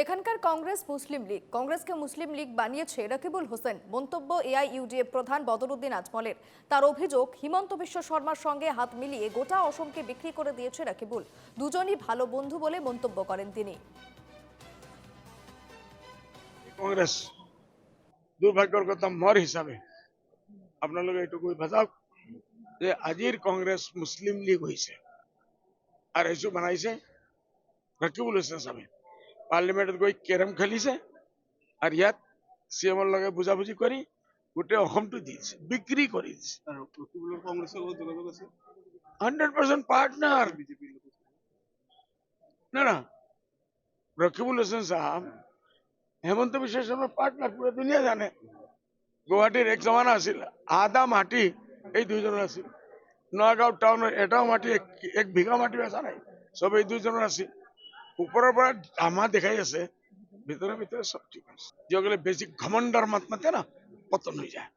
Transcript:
এখানকার কংগ্রেস মুসলিম লীগ কংগ্রেসকে মুসলিম লীগ বানিয়েছে রকিবুল হোসেন। মন্তব্য এআইইউডিএফ প্রধান বদরুদ্দিন আজমলের। তার অভিযোগ, হিমন্ত বিশ্ব শর্মার সঙ্গে হাত মিলিয়ে গোটা অসমকে বিক্রি করে দিয়েছে রকিবুল। দুজনই ভালো বন্ধু বলে মন্তব্য করেন তিনি। কংগ্রেস দুর্ভাগ্যের কথা মোর হিসাবে আপনাদের এইটুকু বাজাওক যে আজির কংগ্রেস মুসলিম লীগ হয়েছে আর এইসু বানাইছে রকিবুল হোসেন সাহেব। পার্লিমেন্টত গৈ কেৰম খেলিছে আর ইয়াত সিএমৰ লগে বুজাবুজি কৰি গোটেই অসমটো দিছে, বিক্ৰী কৰি দিছে। 100% পার্টনার না রকিবুল হোসেন সাহেব হেমন্ত বিশ্ব শর্মার পার্টনার, পুরো দুনিয়া জানে। গুৱাহাটীৰ এক জমানা আছিল আধা মাটি এই দুইজনের আছিল। নগাঁও টাউনের এটাও মাটি এক বিঘা মাটি বেচা নাই, সব এই দুইজনের আছিল। উপরের পৰা আমা দেখাই আছে, ভিতরে ভিতরে সব ঠিক আছে। যেগুলো বেশি ঘমন্ডার মাত মাতে না, পতন হয়ে যায়।